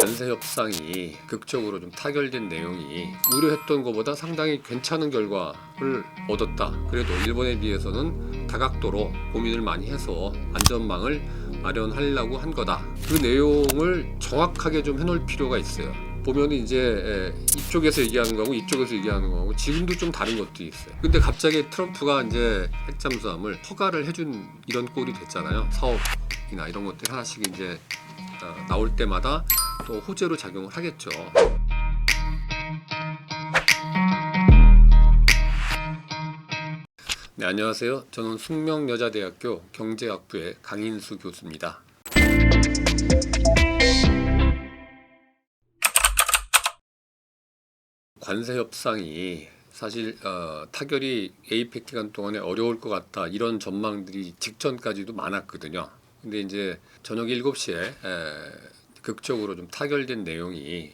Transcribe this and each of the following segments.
관세 협상이 극적으로 좀 타결된 내용이 우려했던 것보다 상당히 괜찮은 결과를 얻었다. 그래도 일본에 비해서는 다각도로 고민을 많이 해서 안전망을 마련하려고 한 거다. 그 내용을 정확하게 좀 해놓을 필요가 있어요. 보면 이제 이쪽에서 얘기하는 거하고 이쪽에서 얘기하는 거하고 지금도 좀 다른 것도 있어요. 근데 갑자기 트럼프가 이제 핵잠수함을 허가를 해준 이런 꼴이 됐잖아요. 사업이나 이런 것들 하나씩 이제 나올 때마다 또 호재로 작용을 하겠죠. 네, 안녕하세요. 저는 숙명여자대학교 경제학부의 강인수 교수입니다. 관세 협상이 사실 타결이 에이펙 기간 동안에 어려울 것 같다 이런 전망들이 직전까지도 많았거든요. 근데 이제 저녁 7시에 극적으로 좀 타결된 내용이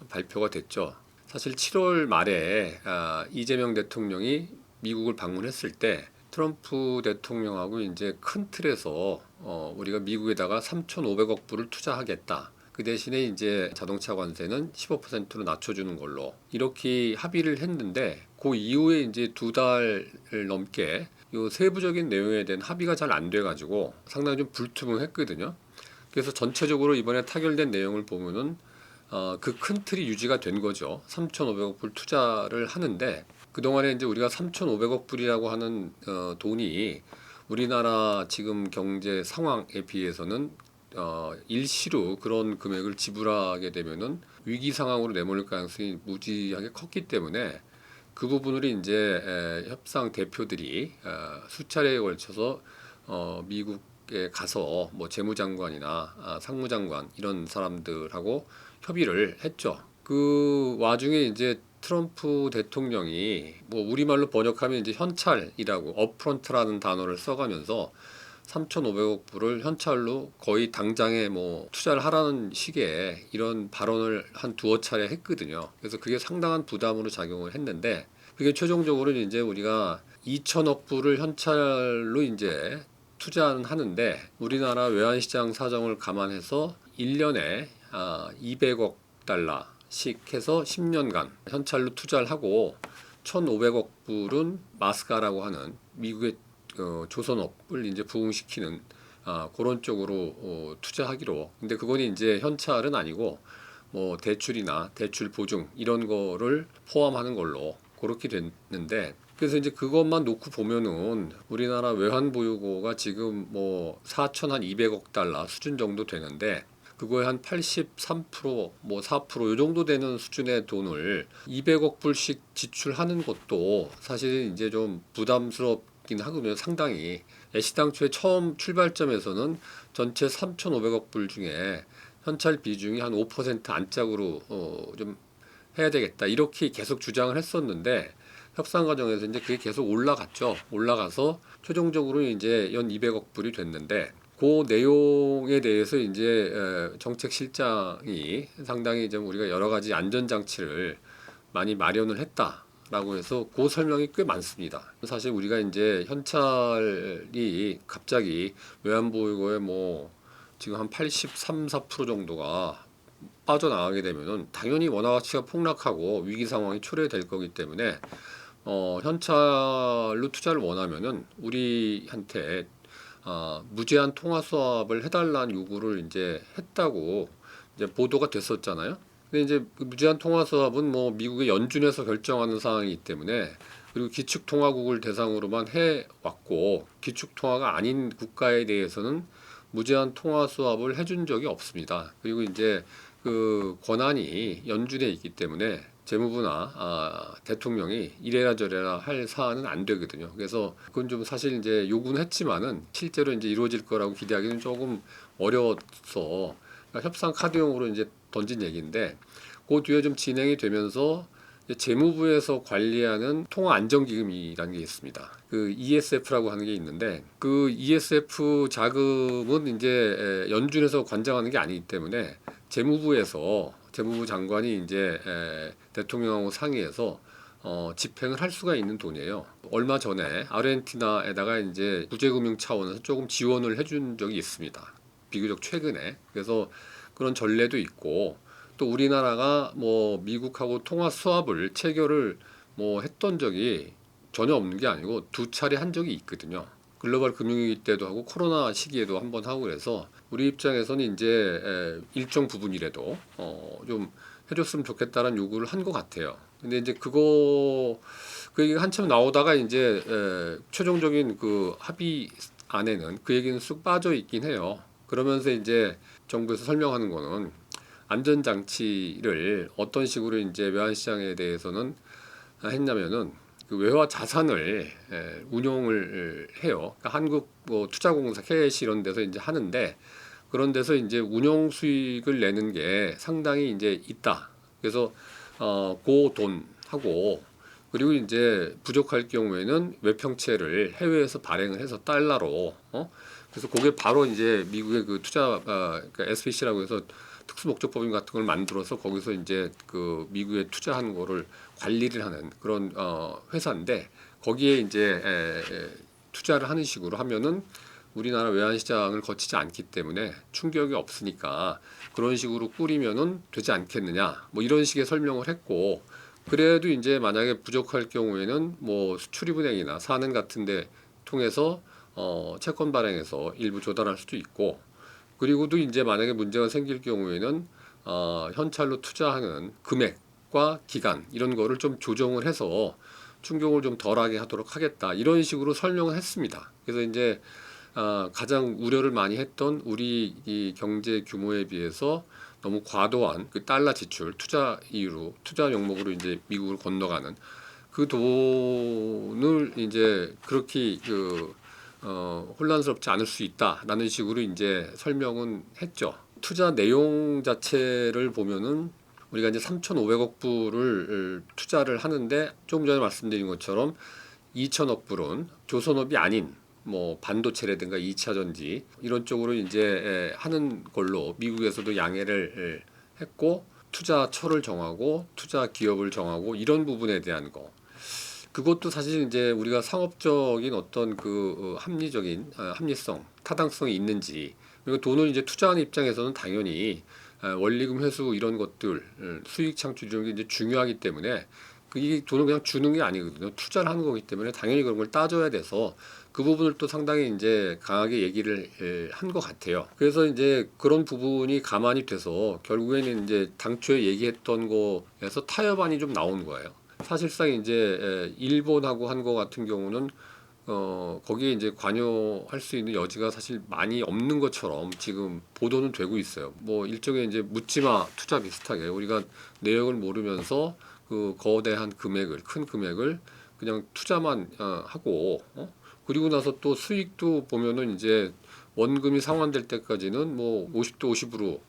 발표가 됐죠. 사실 7월 말에 이재명 대통령이 미국을 방문했을 때 트럼프 대통령하고 이제 큰 틀에서 우리가 미국에다가 3,500억 불을 투자하겠다. 그 대신에 이제 자동차 관세는 15%로 낮춰주는 걸로 이렇게 합의를 했는데 그 이후에 이제 2달을 넘게 이 세부적인 내용에 대한 합의가 잘 안 돼가지고 상당히 좀 불투명했거든요. 그래서 전체적으로 이번에 타결된 내용을 보면은 그 큰 틀이 유지가 된 거죠. 3,500억 불 투자를 하는데 그동안에 이제 우리가 3,500억 불이라고 하는 돈이 우리나라 지금 경제 상황에 비해서는 일시로 그런 금액을 지불하게 되면은 위기 상황으로 내몰릴 가능성이 무지하게 컸기 때문에 그 부분을 이제 협상 대표들이 수차례에 걸쳐서 미국에 가서 뭐 재무장관이나 상무장관 이런 사람들하고 협의를 했죠. 그 와중에 이제 트럼프 대통령이 뭐 우리말로 번역하면 이제 현찰이라고 업프런트라는 단어를 써가면서 3,500억 불을 현찰로 거의 당장에 뭐 투자를 하라는 식의 이런 발언을 한 두어 차례 했거든요. 그래서 그게 상당한 부담으로 작용을 했는데 그게 최종적으로 이제 우리가 2천억 불을 현찰로 이제 투자는 하는데 우리나라 외환시장 사정을 감안해서 1년에 200억 달러씩 해서 10년간 현찰로 투자를 하고 1,500억 불은 마스카라고 하는 미국의 조선업을 이제 부흥시키는 그런 쪽으로 투자하기로. 근데 그건 이제 현찰은 아니고 뭐 대출이나 대출 보증 이런 거를 포함하는 걸로 그렇게 됐는데 그래서 이제 그것만 놓고 보면은 우리나라 외환 보유고가 지금 뭐 4,200억 달러 수준 정도 되는데 그거에 한 83%뭐 4%요 정도 되는 수준의 돈을 200억 불씩 지출하는 것도 사실 이제 좀 부담스럽긴 하거든요. 상당히 애시당초에 처음 출발점에서는 전체 3,500억 불 중에 현찰 비중이 한 5% 안짝으로 좀 해야 되겠다 이렇게 계속 주장을 했었는데 협상 과정에서 이제 그게 계속 올라갔죠. 올라가서 최종적으로 이제 연 200억 불이 됐는데 그 내용에 대해서 이제 정책실장이 상당히 좀 우리가 여러 가지 안전장치를 많이 마련을 했다라고 해서 그 설명이 꽤 많습니다. 사실 우리가 이제 현찰이 갑자기 외환보유고에 뭐 지금 한 83, 4% 정도가 빠져나가게 되면은 당연히 원화 가치가 폭락하고 위기 상황이 초래될 거기 때문에 현찰로 투자를 원하면은 우리한테 무제한 통화 수합을 해달라는 요구를 이제 했다고 이제 보도가 됐었잖아요. 근데 이제 그 무제한 통화 수합은 뭐 미국의 연준에서 결정하는 사항이기 때문에 그리고 기축 통화국을 대상으로만 해 왔고 기축 통화가 아닌 국가에 대해서는 무제한 통화 수합을 해준 적이 없습니다. 그리고 이제 그 권한이 연준에 있기 때문에 재무부나 대통령이 이래라 저래라 할 사안은 안 되거든요. 그래서 그건 좀 사실 이제 요구는 했지만은 실제로 이제 이루어질 거라고 기대하기는 조금 어려워서 그러니까 협상 카드용으로 이제 던진 얘기인데 그 뒤에 좀 진행이 되면서 재무부에서 관리하는 통화안정기금이라는 게 있습니다. 그 ESF라고 하는 게 있는데 그 ESF 자금은 이제 연준에서 관장하는 게 아니기 때문에 재무부에서 재무부 장관이 이제 대통령하고 상의해서 집행을 할 수가 있는 돈이에요. 얼마 전에 아르헨티나에다가 이제 구제금융 차원에서 조금 지원을 해준 적이 있습니다. 비교적 최근에. 그래서 그런 전례도 있고 또 우리나라가 뭐 미국하고 통화 수합을 체결을 뭐 했던 적이 전혀 없는 게 아니고 두 차례 한 적이 있거든요. 글로벌 금융위기 때도 하고 코로나 시기에도 한번 하고 그래서 우리 입장에서는 이제 일정 부분이라도 좀 해줬으면 좋겠다는 요구를 한 것 같아요. 근데 이제 그 얘기가 한참 나오다가 이제 최종적인 그 합의 안에는 그 얘기는 쑥 빠져 있긴 해요. 그러면서 이제 정부에서 설명하는 거는 안전장치를 어떤 식으로 이제 외환시장에 대해서는 했냐면은 그 외화 자산을 운용을 해요. 그러니까 한국 뭐 투자공사, KS 이런 데서 이제 하는데 그런 데서 이제 운용 수익을 내는 게 상당히 이제 있다. 그래서 그 돈하고 그리고 이제 부족할 경우에는 외평채를 해외에서 발행을 해서 달러로 그래서 그게 바로 이제 미국의 그 투자 그러니까 SBC라고 해서 특수목적법인 같은 걸 만들어서 거기서 이제 그 미국에 투자한 거를 관리를 하는 그런 회사인데 거기에 이제 투자를 하는 식으로 하면은 우리나라 외환시장을 거치지 않기 때문에 충격이 없으니까 그런 식으로 꾸리면은 되지 않겠느냐 뭐 이런 식의 설명을 했고 그래도 이제 만약에 부족할 경우에는 뭐 수출입은행이나 사는 같은데 통해서 채권 발행해서 일부 조달할 수도 있고 그리고도 이제 만약에 문제가 생길 경우에는 현찰로 투자하는 금액과 기간 이런 거를 좀 조정을 해서 충격을 좀 덜하게 하도록 하겠다 이런 식으로 설명을 했습니다. 그래서 이제 가장 우려를 많이 했던 우리 이 경제 규모에 비해서 너무 과도한 그 달러 지출 투자 이유로 투자 명목으로 이제 미국을 건너가는 그 돈을 이제 그렇게 혼란스럽지 않을 수 있다라는 식으로 이제 설명은 했죠. 투자 내용 자체를 보면은 우리가 이제 3,500억 불을 투자를 하는데 조금 전에 말씀드린 것처럼 2천억 불은 조선업이 아닌 뭐 반도체라든가 2차 전지 이런 쪽으로 이제 하는 걸로 미국에서도 양해를 했고 투자처를 정하고 투자 기업을 정하고 이런 부분에 대한 거 그것도 사실 이제 우리가 상업적인 어떤 그 합리적인 합리성 타당성이 있는지 그리고 돈을 이제 투자하는 입장에서는 당연히 원리금 회수 이런 것들 수익 창출 이런 게 이제 중요하기 때문에 이 돈을 그냥 주는 게 아니거든요. 투자를 하는 거기 때문에 당연히 그런 걸 따져야 돼서 그 부분을 또 상당히 이제 강하게 얘기를 한 것 같아요. 그래서 이제 그런 부분이 가만히 돼서 결국에는 이제 당초에 얘기했던 거에서 타협안이 좀 나온 거예요. 사실상 이제 일본하고 한 거 같은 경우는 거기에 이제 관여할 수 있는 여지가 사실 많이 없는 것처럼 지금 보도는 되고 있어요. 뭐 일종의 이제 묻지마 투자 비슷하게 우리가 내역을 모르면서 그 거대한 금액을 큰 금액을 그냥 투자만 하고 그리고 나서 또 수익도 보면은 이제 원금이 상환될 때까지는 뭐 50도 50으로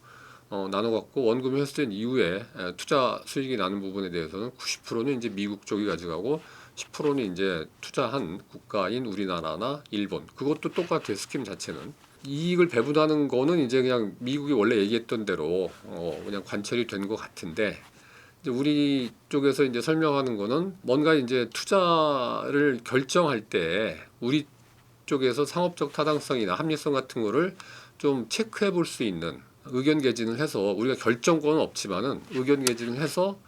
나눠 갖고 원금이 회수된 이후에 투자 수익이 나는 부분에 대해서는 90%는 이제 미국 쪽이 가져가고 10%는 이제 투자한 국가인 우리나라나 일본 그것도 똑같아요. 스킴 자체는 이익을 배분하는 거는 이제 그냥 미국이 원래 얘기했던 대로 그냥 관철이 된 것 같은데 이제 우리 쪽에서 이제 설명하는 거는 뭔가 이제 투자를 결정할 때 우리 쪽에서 상업적 타당성이나 합리성 같은 거를 좀 체크해 볼 수 있는 의견 개진을 해서 우리가 결정권은 없지만은 의견 개진을 해서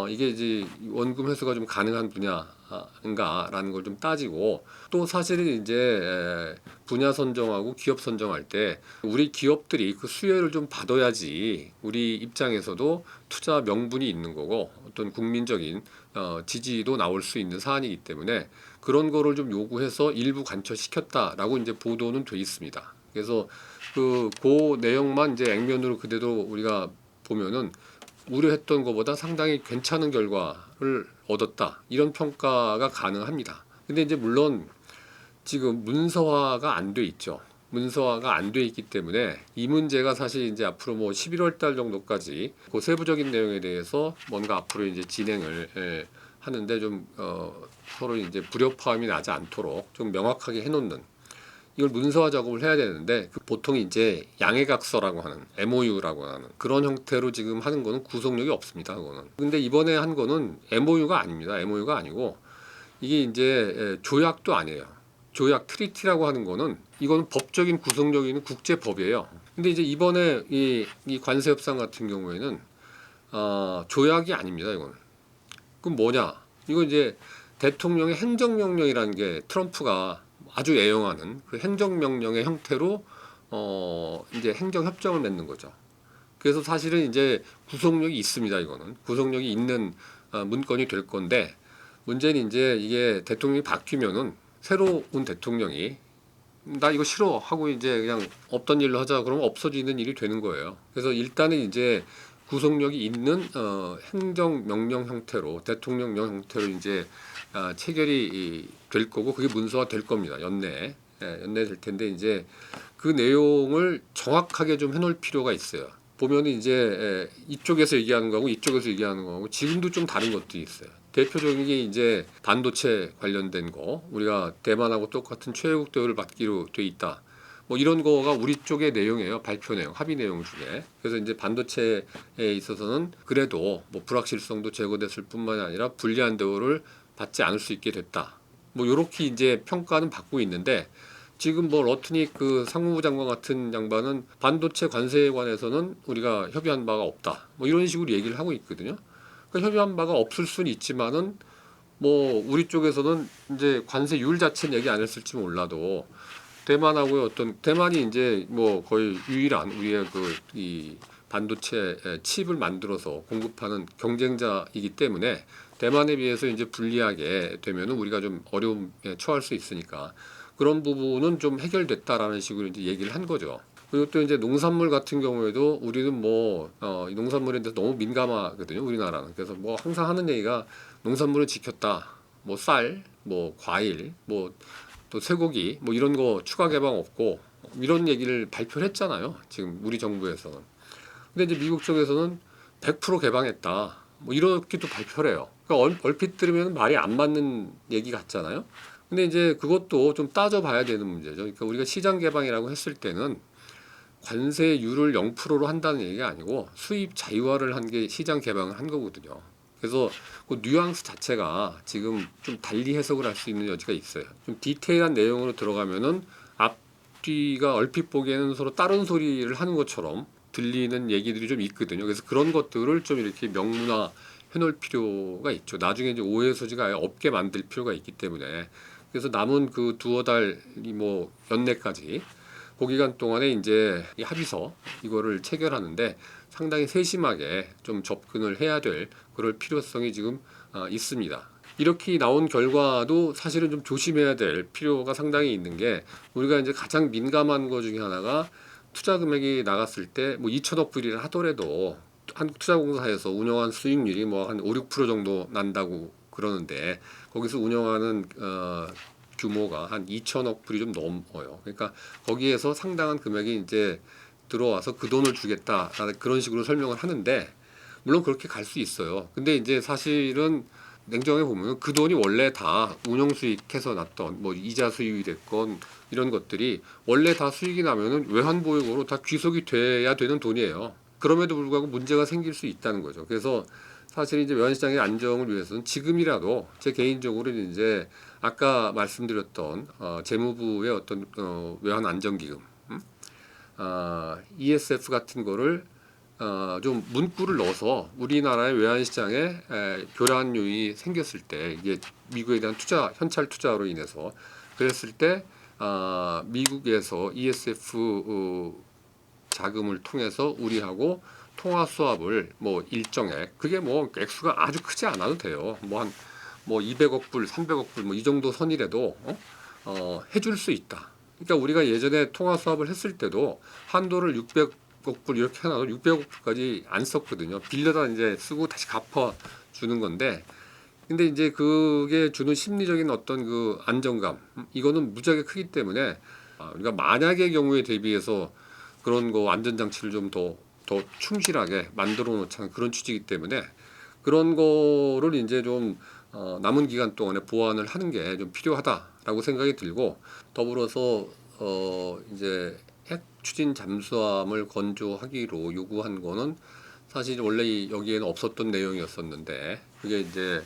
이게 이제 원금 회수가 좀 가능한 분야인가라는 걸 좀 따지고 또 사실은 이제 분야 선정하고 기업 선정할 때 우리 기업들이 그 수혜를 좀 받아야지 우리 입장에서도 투자 명분이 있는 거고 어떤 국민적인 지지도 나올 수 있는 사안이기 때문에 그런 거를 좀 요구해서 일부 관철시켰다라고 이제 보도는 돼 있습니다. 그래서 그 내용만 이제 액면으로 그대로 우리가 보면은 우려했던 것보다 상당히 괜찮은 결과를 얻었다 이런 평가가 가능합니다. 근데 이제 물론 지금 문서화가 안 돼 있죠. 문서화가 안 돼 있기 때문에 이 문제가 사실 이제 앞으로 뭐 11월 달 정도까지 그 세부적인 내용에 대해서 뭔가 앞으로 이제 진행을 하는데 좀 서로 이제 불협화음이 나지 않도록 좀 명확하게 해놓는 이걸 문서화 작업을 해야 되는데 보통 이제 양해각서라고 하는 MOU라고 하는 그런 형태로 지금 하는 거는 구속력이 없습니다. 그거는. 근데 이번에 한 거는 MOU가 아닙니다. MOU가 아니고 이게 이제 조약도 아니에요. 조약 트리티라고 하는 거는 이거는 법적인 구속력이 있는 국제법이에요. 근데 이제 이번에 이 관세 협상 같은 경우에는 조약이 아닙니다. 이거는. 그럼 뭐냐? 이거 이제 대통령의 행정명령이라는 게 트럼프가 아주 애용하는 그 행정명령의 형태로 이제 행정협정을 맺는 거죠. 그래서 사실은 이제 구속력이 있습니다. 이거는 구속력이 있는 문건이 될 건데 문제는 이제 이게 대통령이 바뀌면은 새로운 대통령이 나 이거 싫어 하고 이제 그냥 없던 일로 하자 그러면 없어지는 일이 되는 거예요. 그래서 일단은 이제 구속력이 있는 행정명령 형태로 대통령령 형태로 이제 체결이 될 거고 그게 문서화 될 겁니다. 연내에 연내 될 텐데 이제 그 내용을 정확하게 좀 해놓을 필요가 있어요. 보면은 이제 이쪽에서 얘기하는 거하고 이쪽에서 얘기하는 거하고 지금도 좀 다른 것도 있어요. 대표적인 게 이제 반도체 관련된 거 우리가 대만하고 똑같은 최애국 대우를 받기로 돼 있다. 뭐 이런 거가 우리 쪽의 내용이에요. 발표 내용, 합의 내용 중에. 그래서 이제 반도체에 있어서는 그래도 뭐 불확실성도 제거됐을 뿐만이 아니라 불리한 대우를 받지 않을 수 있게 됐다. 뭐 이렇게 이제 평가는 받고 있는데 지금 뭐 러트닉 그 상무부 장관 같은 양반은 반도체 관세에 관해서는 우리가 협의한 바가 없다. 뭐 이런 식으로 얘기를 하고 있거든요. 그러니까 협의한 바가 없을 수는 있지만은 뭐 우리 쪽에서는 이제 관세율 자체는 얘기 안 했을지 몰라도 대만하고의 어떤 대만이 이제 뭐 거의 유일한 우리의 그 이 반도체 칩을 만들어서 공급하는 경쟁자이기 때문에 대만에 비해서 이제 불리하게 되면은 우리가 좀 어려움에 처할 수 있으니까 그런 부분은 좀 해결됐다라는 식으로 이제 얘기를 한 거죠. 그리고 또 이제 농산물 같은 경우에도 우리는 뭐 농산물에 대해서 너무 민감하거든요. 우리나라는. 그래서 뭐 항상 하는 얘기가 농산물을 지켰다. 뭐 쌀, 뭐 과일, 뭐 또 쇠고기 뭐 이런 거 추가 개방 없고 이런 얘기를 발표를 했잖아요. 지금 우리 정부에서는. 근데 이제 미국 쪽에서는 100% 개방했다. 뭐 이렇게 또 발표를 해요. 그러니까 얼핏 들으면 말이 안 맞는 얘기 같잖아요. 근데 이제 그것도 좀 따져봐야 되는 문제죠. 그러니까 우리가 시장 개방이라고 했을 때는 관세율을 0%로 한다는 얘기가 아니고 수입 자유화를 한 게 시장 개방을 한 거거든요. 그래서 그 뉘앙스 자체가 지금 좀 달리 해석을 할 수 있는 여지가 있어요. 좀 디테일한 내용으로 들어가면은 앞뒤가 얼핏 보기에는 서로 다른 소리를 하는 것처럼 들리는 얘기들이 좀 있거든요. 그래서 그런 것들을 좀 이렇게 명문화 해놓을 필요가 있죠. 나중에 이제 오해 소지가 아예 없게 만들 필요가 있기 때문에 그래서 남은 그 두어 달이 뭐 연내까지 그 기간 동안에 이제 이 합의서 이거를 체결하는데 상당히 세심하게 좀 접근을 해야 될 그럴 필요성이 지금 있습니다. 이렇게 나온 결과도 사실은 좀 조심해야 될 필요가 상당히 있는 게 우리가 이제 가장 민감한 것 중에 하나가 투자 금액이 나갔을 때 뭐 2천억 불이라 하더라도 한국투자공사에서 운영한 수익률이 뭐 한 5, 6% 정도 난다고 그러는데 거기서 운영하는 규모가 한 2천억 불이 좀 넘어요. 그러니까 거기에서 상당한 금액이 이제 들어와서 그 돈을 주겠다 그런 식으로 설명을 하는데 물론 그렇게 갈 수 있어요. 근데 이제 사실은 냉정해 보면 그 돈이 원래 다 운영 수익해서 났던 뭐 이자 수익이 됐건 이런 것들이 원래 다 수익이 나면은 외환 보유고로 다 귀속이 돼야 되는 돈이에요. 그럼에도 불구하고 문제가 생길 수 있다는 거죠. 그래서 사실 이제 외환시장의 안정을 위해서는 지금이라도 제 개인적으로는 이제 아까 말씀드렸던 재무부의 어떤 외환 안정기금 ESF 같은 거를 좀 문구를 넣어서 우리나라의 외환시장에 교란 요인이 생겼을 때 이게 미국에 대한 투자 현찰 투자로 인해서 그랬을 때 미국에서 ESF 자금을 통해서 우리하고 통화 수합을 뭐 일정액 그게 뭐 액수가 아주 크지 않아도 돼요. 뭐 한 뭐 200억 불, 300억 불 뭐 이 정도 선이라도 해줄 수 있다. 그러니까 우리가 예전에 통화 수합을 했을 때도 한도를 600억 불 이렇게 해놔도 600억 불까지 안 썼거든요. 빌려다 이제 쓰고 다시 갚아 주는 건데 근데 이제 그게 주는 심리적인 어떤 그 안정감 이거는 무지하게 크기 때문에 우리가 만약의 경우에 대비해서 그런 거 안전장치를 좀 더 충실하게 만들어 놓자는 그런 취지이기 때문에 그런 거를 이제 좀 남은 기간 동안에 보완을 하는 게 좀 필요하다라고 생각이 들고 더불어서 이제 핵 추진 잠수함을 건조하기로 요구한 거는 사실 원래 여기에는 없었던 내용이었었는데 그게 이제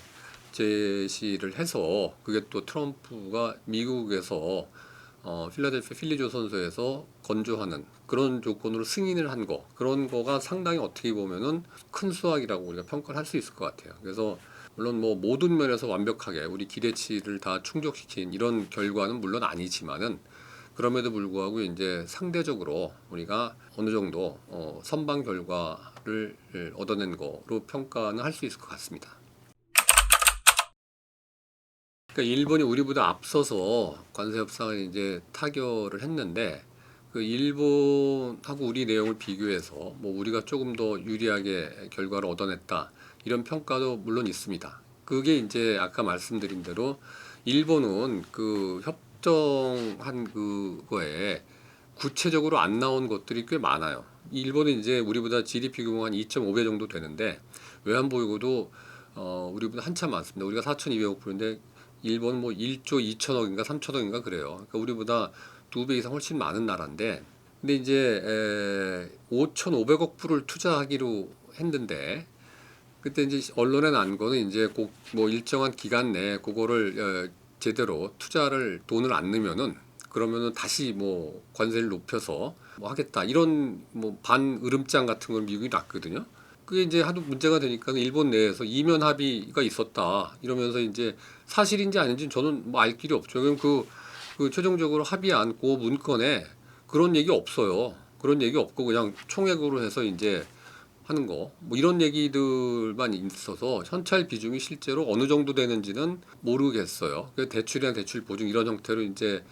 제시를 해서 그게 또 트럼프가 미국에서 필라델피아 필리조선소에서 건조하는 그런 조건으로 승인을 한 거, 그런 거가 상당히 어떻게 보면은 큰 수확이라고 우리가 평가를 할 수 있을 것 같아요. 그래서 물론 뭐 모든 면에서 완벽하게 우리 기대치를 다 충족시킨 이런 결과는 물론 아니지만은, 그럼에도 불구하고 이제 상대적으로 우리가 어느 정도 선방 결과를 얻어낸 거로 평가는 할 수 있을 것 같습니다. 그러니까 일본이 우리보다 앞서서 관세 협상을 이제 타결을 했는데, 그 일본하고 우리 내용을 비교해서 뭐 우리가 조금 더 유리하게 결과를 얻어냈다 이런 평가도 물론 있습니다. 그게 이제 아까 말씀드린 대로 일본은 그 협정한 그거에 구체적으로 안 나온 것들이 꽤 많아요. 일본은 이제 우리보다 GDP 규모가 한 2.5배 정도 되는데 외환보유고도 우리보다 한참 많습니다. 우리가 4,200억 불인데 일본 뭐 1조 2천억인가 3천억인가 그래요. 그러니까 우리보다 2배 이상 훨씬 많은 나라인데, 근데 이제 5,500억 불을 투자하기로 했는데, 그때 이제 언론에 난 거는 이제 꼭 뭐 일정한 기간 내에 그거를 제대로 투자를 돈을 안 넣으면은, 그러면은 다시 뭐 관세를 높여서 뭐 하겠다 이런 뭐 반으름장 같은 걸 미국이 놨거든요. 그게 이제 하도 문제가 되니까 일본 내에서 이면 합의가 있었다 이러면서 이제 사실인지 아닌지는 저는 뭐 알 길이 없죠. 그럼 그 최종적으로 합의한 그 문건에 그런 얘기 없어요. 그런 얘기 없고 그냥 총액으로 해서 이제 하는 거, 뭐 이런 얘기들만 있어서 현찰 비중이 실제로 어느 정도 되는지는 모르겠어요. 그 대출이나 대출 보증 이런 형태로 이제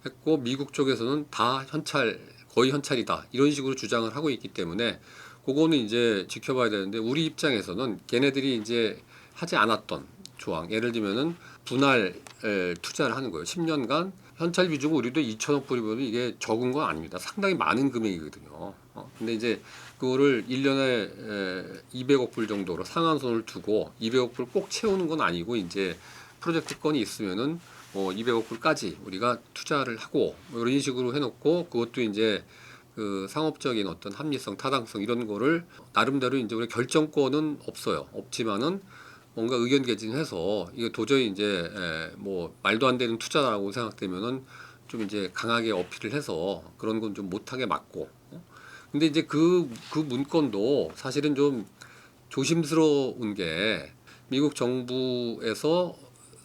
했고, 미국 쪽에서는 다 현찰, 거의 현찰이다 이런 식으로 주장을 하고 있기 때문에 그거는 이제 지켜봐야 되는데, 우리 입장에서는 걔네들이 이제 하지 않았던 조항, 예를 들면은 분할 투자를 하는 거예요. 10년간 현찰 비중은 우리도 2천억 불이면 이게 적은 건 아닙니다. 상당히 많은 금액이거든요. 근데 이제 그거를 1년에 200억 불 정도로 상한선을 두고 200억 불 꼭 채우는 건 아니고, 이제 프로젝트 건이 있으면은 200억 불까지 우리가 투자를 하고 뭐 이런 식으로 해놓고, 그것도 이제 그 상업적인 어떤 합리성, 타당성 이런 거를 나름대로 이제 우리 결정권은 없어요. 없지만은 뭔가 의견 개진해서 이게 도저히 이제 뭐 말도 안 되는 투자라고 생각되면은 좀 이제 강하게 어필을 해서 그런 건 좀 못하게 막고. 근데 이제 그 문건도 사실은 좀 조심스러운 게, 미국 정부에서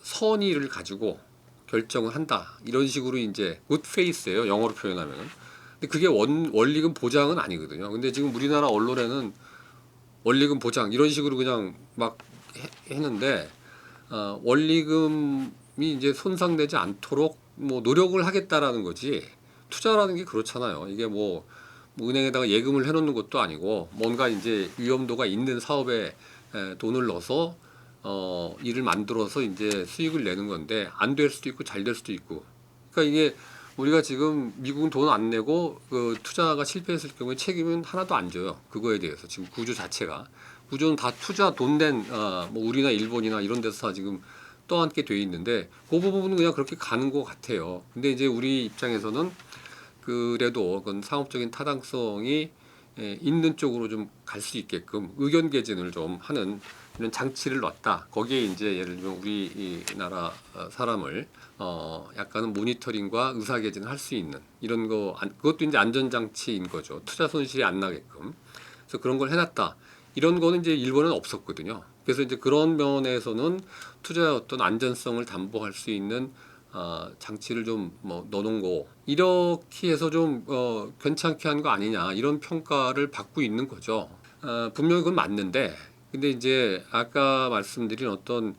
선의를 가지고 결정을 한다 이런 식으로 이제 굿페이스예요, 영어로 표현하면. 근데 그게 원리금 보장은 아니거든요. 근데 지금 우리나라 언론에는 원리금 보장 이런 식으로 그냥 막 했는데, 원리금이 이제 손상되지 않도록 뭐 노력을 하겠다라는 거지, 투자라는 게 그렇잖아요. 이게 뭐 은행에다가 예금을 해놓는 것도 아니고, 뭔가 이제 위험도가 있는 사업에 돈을 넣어서 일을 만들어서 이제 수익을 내는 건데, 안 될 수도 있고 잘 될 수도 있고. 그러니까 이게 우리가 지금 미국은 돈 안 내고 그 투자가 실패했을 경우에 책임은 하나도 안 져요. 그거에 대해서 지금 구조 자체가, 구조는 다 투자 돈 낸 뭐 우리나 일본이나 이런 데서 다 지금 떠안게 돼 있는데, 그 부분은 그냥 그렇게 가는 것 같아요. 근데 이제 우리 입장에서는 그래도 그건 상업적인 타당성이 있는 쪽으로 좀 갈 수 있게끔 의견 개진을 좀 하는 이런 장치를 놨다. 거기에 이제 예를 들면 우리나라 사람을 약간은 모니터링과 의사 개진을 할 수 있는 이런 거, 그것도 이제 안전 장치인 거죠. 투자 손실이 안 나게끔. 그래서 그런 걸 해놨다. 이런 거는 이제 일본은 없었거든요. 그래서 이제 그런 면에서는 투자의 어떤 안전성을 담보할 수 있는 장치를 좀 뭐 넣어놓은 거, 이렇게 해서 좀 괜찮게 한 거 아니냐 이런 평가를 받고 있는 거죠. 분명히 그건 맞는데, 근데 이제 아까 말씀드린 어떤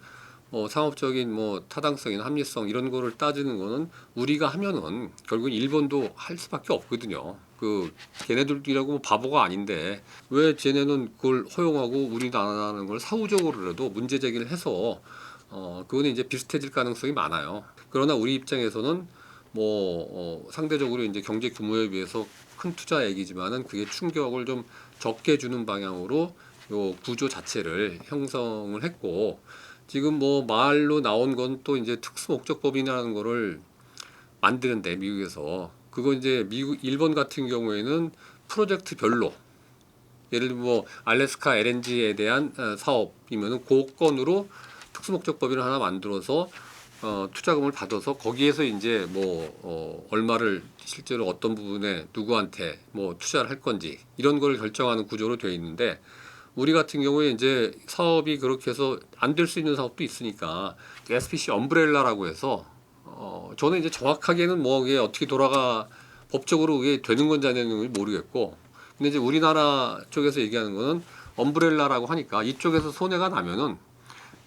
뭐 상업적인 뭐 타당성이나 합리성 이런 거를 따지는 거는 우리가 하면은 결국 일본도 할 수밖에 없거든요. 그 걔네들이라고 뭐 바보가 아닌데 왜 쟤네는 그걸 허용하고 우리나라는 걸 사후적으로라도 문제 제기를 해서 그거는 이제 비슷해질 가능성이 많아요. 그러나 우리 입장에서는 뭐 상대적으로 이제 경제 규모에 비해서 큰 투자액이지만은 그게 충격을 좀 적게 주는 방향으로 요 구조 자체를 형성을 했고, 지금 뭐 말로 나온 건 또 이제 특수목적법이라는 거를 만드는데, 미국에서 그거 이제 일본 같은 경우에는 프로젝트별로, 예를 들면 뭐 알래스카 LNG에 대한 사업이면은 그 건으로 특수목적법인을 하나 만들어서 투자금을 받아서 거기에서 이제 얼마를 실제로 어떤 부분에 누구한테 투자를 할 건지 이런 걸 결정하는 구조로 되어 있는데, 우리 같은 경우에 이제 사업이 그렇게 해서 안 될 수 있는 사업도 있으니까 SPC 엄브렐라라고 해서 저는 이제 정확하게는 이게 어떻게 법적으로 이게 되는 건지 안 되는 건지 모르겠고, 근데 이제 우리나라 쪽에서 얘기하는 거는 엄브렐라라고 하니까 이쪽에서 손해가 나면은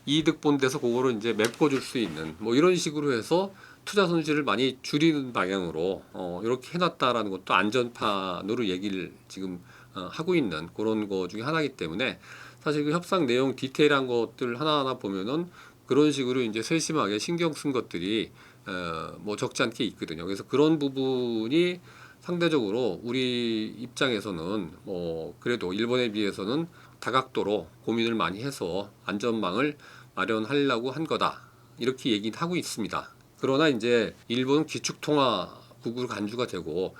이득 본 데서 그거를 이제 메꿔줄 수 있는 이런 식으로 해서 투자 손실을 많이 줄이는 방향으로 이렇게 해놨다라는 것도 안전판으로 얘기를 지금 하고 있는 그런 거 중에 하나이기 때문에, 사실 그 협상 내용 디테일한 것들 하나하나 보면은 그런 식으로 이제 세심하게 신경 쓴 것들이 적지 않게 있거든요. 그래서 그런 부분이 상대적으로 우리 입장에서는 그래도 일본에 비해서는 다각도로 고민을 많이 해서 안전망을 마련하려고 한 거다, 이렇게 얘기는 하고 있습니다. 그러나 이제 일본은 기축통화국으로 간주가 되고,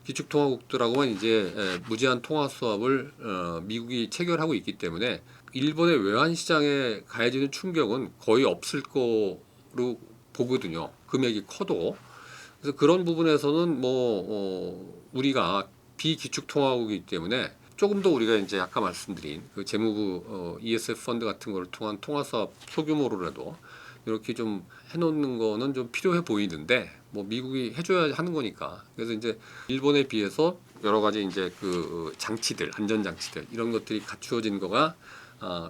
기축통화국들하고만 이제 무제한 통화 수합을 미국이 체결하고 있기 때문에 일본의 외환 시장에 가해지는 충격은 거의 없을 거로 보거든요. 금액이 커도. 그래서 그런 부분에서는 우리가 비기축통화국이기 때문에 조금 더 우리가 이제 아까 말씀드린 그 재무부 ESF 펀드 같은 걸 통한 통화 사업 소규모로라도 이렇게 좀 해놓는 거는 좀 필요해 보이는데, 미국이 해줘야 하는 거니까. 그래서 이제 일본에 비해서 여러 가지 이제 그 장치들, 안전 장치들 이런 것들이 갖추어진 거가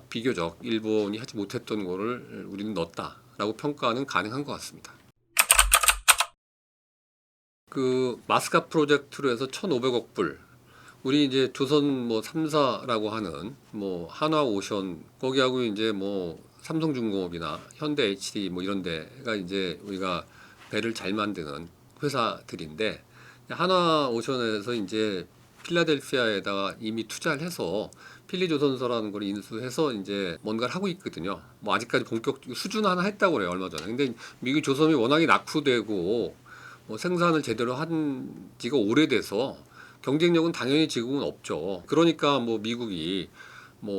비교적 일본이 하지 못했던 거를 우리는 넣었다라고 평가는 가능한 것 같습니다. 그 마스카 프로젝트로 해서 1,500억 불, 우리 이제 조선 3사라고 하는 한화오션 거기하고 이제 삼성중공업이나 현대 HD 이런 데가 이제 우리가 배를 잘 만드는 회사들인데, 한화오션에서 이제 필라델피아에다가 이미 투자를 해서 필리조선소라는 걸 인수해서 이제 뭔가를 하고 있거든요. 아직까지 본격 수준 하나 했다고 그래요, 얼마 전에. 근데 미국 조선이 워낙에 낙후되고 생산을 제대로 한 지가 오래돼서 경쟁력은 당연히 지금은 없죠. 그러니까 미국이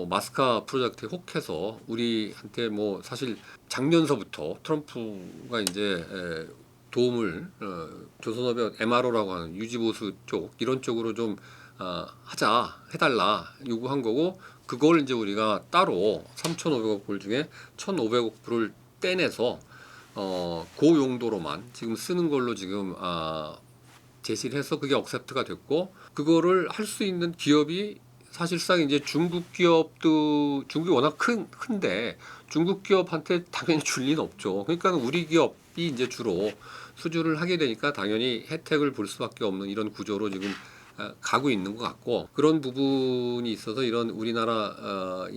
마스카 프로젝트에 혹해서 우리한테 사실 작년서부터 트럼프가 이제 도움을 조선업의 MRO라고 하는 유지보수 쪽 이런 쪽으로 좀 하자 해달라 요구한 거고, 그걸 이제 우리가 따로 3,500억 불 중에 1,500억 불을 떼내서 그 용도로만 지금 쓰는 걸로 지금 제시를 해서 그게 억셉트가 됐고, 그거를 할 수 있는 기업이 사실상 이제 중국이 워낙 큰데 중국 기업한테 당연히 줄 리는 없죠. 그러니까 우리 기업이 이제 주로 수주를 하게 되니까 당연히 혜택을 볼 수밖에 없는 이런 구조로 지금 가고 있는 것 같고, 그런 부분이 있어서 이런 우리나라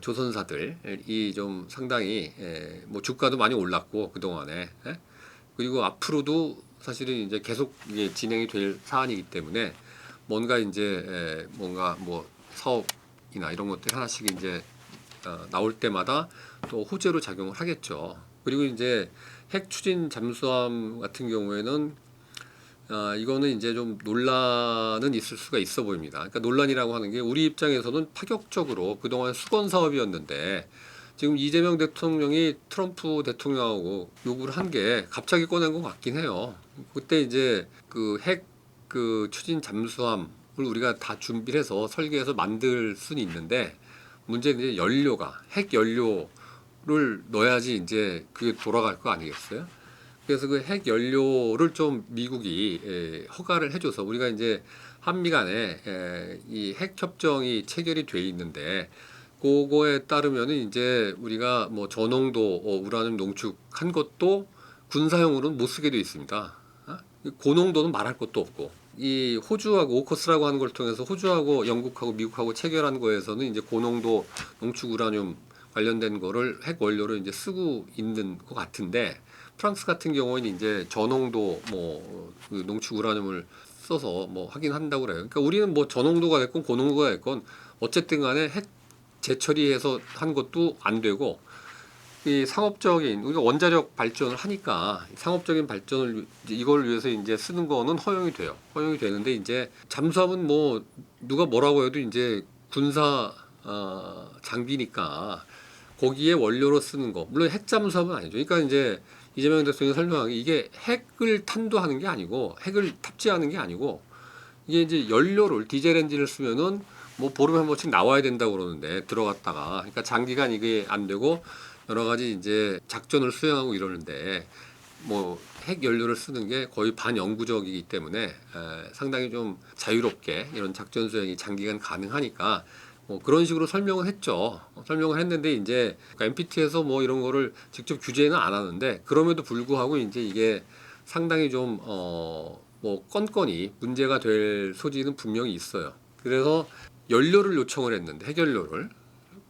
조선사들이 좀 상당히 주가도 많이 올랐고 그동안에, 그리고 앞으로도 사실은 이제 계속 이게 진행이 될 사안이기 때문에 뭔가 이제 사업이나 이런 것들 하나씩 이제 나올 때마다 또 호재로 작용을 하겠죠. 그리고 이제 핵 추진 잠수함 같은 경우에는 이거는 이제 좀 논란은 있을 수가 있어 보입니다. 그러니까 논란이라고 하는 게 우리 입장에서는 파격적으로 그동안 수건 사업이었는데, 지금 이재명 대통령이 트럼프 대통령하고 요구를 한 게 갑자기 꺼낸 것 같긴 해요. 그때 이제 그 핵 추진 잠수함을 우리가 다 준비를 해서 설계해서 만들 수는 있는데, 문제는 이제 핵 연료를 넣어야지 이제 그게 돌아갈 거 아니겠어요? 그래서 그 핵 연료를 좀 미국이 허가를 해줘서 우리가 이제 한미 간에 이 핵 협정이 체결이 돼 있는데, 그거에 따르면은 이제 우리가 저농도 우라늄 농축한 것도 군사용으로는 못 쓰게 돼 있습니다. 고농도는 말할 것도 없고, 이 호주하고 오커스라고 하는 걸 통해서 호주하고 영국하고 미국하고 체결한 거에서는 이제 고농도 농축 우라늄 관련된 거를 핵 원료로 이제 쓰고 있는 것 같은데, 프랑스 같은 경우에는 이제 저농도 그 농축 우라늄을 써서 하긴 한다고 그래요. 그러니까 우리는 저농도가 됐건 고농도가 됐건 어쨌든 간에 핵 재처리해서 한 것도 안 되고, 이 상업적인 우리가 원자력 발전을 하니까 상업적인 발전을 이걸 위해서 이제 쓰는 거는 허용이 돼요. 허용이 되는데, 이제 잠수함은 누가 뭐라고 해도 이제 군사 장비니까 거기에 원료로 쓰는 거, 물론 핵 잠수함은 아니죠. 그러니까 이제 이재명 대통령이 설명한 게 이게 핵을 탄도하는 게 아니고 핵을 탑재하는 게 아니고 이게 이제 연료를 디젤 엔진을 쓰면은 뭐 보름에 한 번씩 나와야 된다고 그러는데 들어갔다가 그러니까 장기간 이게 안 되고 여러 가지 이제 작전을 수행하고 이러는데 뭐 핵 연료를 쓰는 게 거의 반영구적이기 때문에 상당히 좀 자유롭게 이런 작전 수행이 장기간 가능하니까 뭐 그런 식으로 설명을 했죠. 설명을 했는데 이제 NPT에서 뭐 이런 거를 직접 규제는 안 하는데 그럼에도 불구하고 이제 이게 상당히 좀 뭐 건건이 문제가 될 소지는 분명히 있어요. 그래서 연료를 요청을 했는데 핵연료를.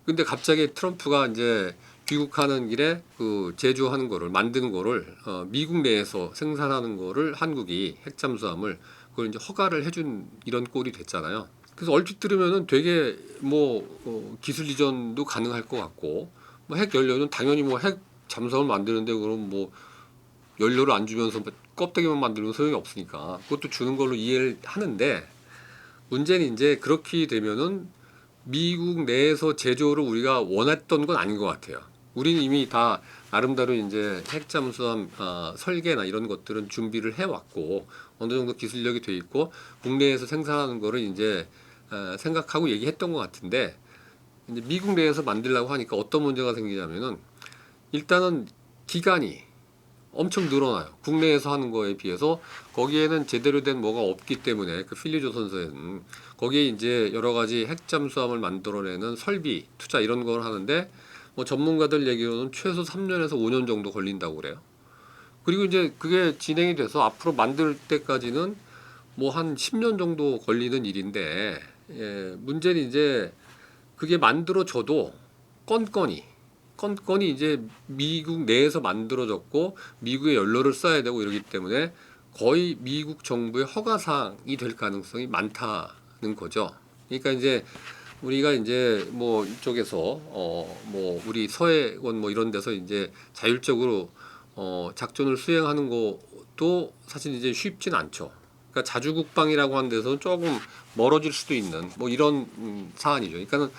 근데 갑자기 트럼프가 이제 귀국하는 길에 그 제조하는 거를 만드는 거를 미국 내에서 생산하는 거를 한국이 핵 잠수함을 그걸 이제 허가를 해준 이런 꼴이 됐잖아요. 그래서 얼핏 들으면은 되게 뭐 기술 이전도 가능할 것 같고 뭐 핵 연료는 당연히 뭐 핵 잠수함을 만드는데 그럼 뭐 연료를 안 주면서 껍데기만 만들면 소용이 없으니까 그것도 주는 걸로 이해를 하는데 문제는 이제 그렇게 되면은 미국 내에서 제조를 우리가 원했던 건 아닌 것 같아요. 우리는 이미 다 나름대로 이제 핵 잠수함 설계나 이런 것들은 준비를 해왔고 어느 정도 기술력이 돼 있고 국내에서 생산하는 거를 이제 생각하고 얘기했던 것 같은데 이제 미국 내에서 만들려고 하니까 어떤 문제가 생기냐면은 일단은 기간이 엄청 늘어나요. 국내에서 하는 거에 비해서 거기에는 제대로 된 뭐가 없기 때문에 그 필리조선소에는 거기에 이제 여러 가지 핵 잠수함을 만들어내는 설비 투자 이런 걸 하는데 뭐 전문가들 얘기로는 최소 3년에서 5년 정도 걸린다고 그래요. 그리고 이제 그게 진행이 돼서 앞으로 만들 때까지는 뭐 한 10년 정도 걸리는 일인데 문제는 이제 그게 만들어져도 건건이 이제 미국 내에서 만들어졌고 미국의 연료를 써야 되고 이러기 때문에 거의 미국 정부의 허가사항이 될 가능성이 많다는 거죠. 그러니까 이제 우리가 이제 뭐 이쪽에서 뭐 우리 서해권 뭐 이런 데서 이제 자율적으로 작전을 수행하는 것도 사실 이제 쉽진 않죠. 그러니까 자주국방이라고 하는 데서는 조금 멀어질 수도 있는 뭐 이런 사안이죠. 그러니까는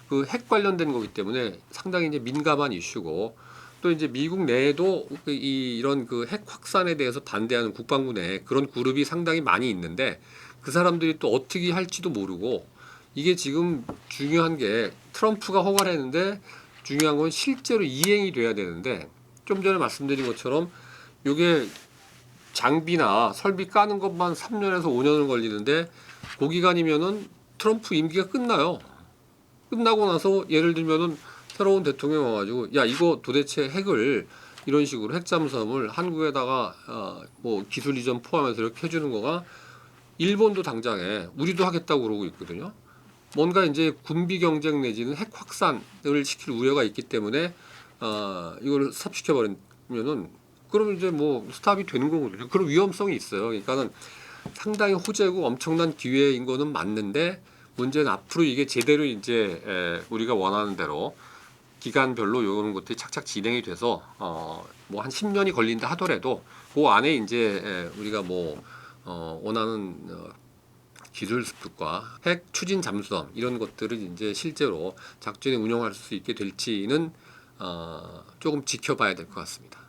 그 핵 관련된 거기 때문에 상당히 이제 민감한 이슈고 또 이제 미국 내에도 이런 그 핵 확산에 대해서 반대하는 국방부 내에 그런 그룹이 상당히 많이 있는데 그 사람들이 또 어떻게 할지도 모르고 이게 지금 중요한 게 트럼프가 허가를 했는데 중요한 건 실제로 이행이 돼야 되는데 좀 전에 말씀드린 것처럼 이게 장비나 설비 까는 것만 3년에서 5년을 걸리는데 그 기간이면은 트럼프 임기가 끝나요. 끝나고 나서 예를 들면은 새로운 대통령이 와가지고 야 이거 도대체 핵을 이런 식으로 핵 잠수함을 한국에다가 뭐 기술 이전 포함해서 이렇게 해주는 거가 일본도 당장에 우리도 하겠다고 그러고 있거든요. 뭔가 이제 군비 경쟁 내지는 핵 확산을 시킬 우려가 있기 때문에 이걸 스탑시켜 버리면은 그러면 이제 뭐 스탑이 되는 거거든요. 그런 위험성이 있어요. 그러니까는 상당히 호재고 엄청난 기회인 거는 맞는데 문제는 앞으로 이게 제대로 이제 우리가 원하는 대로 기간별로 이런 것들이 착착 진행이 돼서 뭐 한 10년이 걸린다 하더라도 그 안에 이제 우리가 뭐 원하는 기술 습득과 핵 추진 잠수함 이런 것들을 이제 실제로 작전에 운영할 수 있게 될지는 조금 지켜봐야 될 것 같습니다.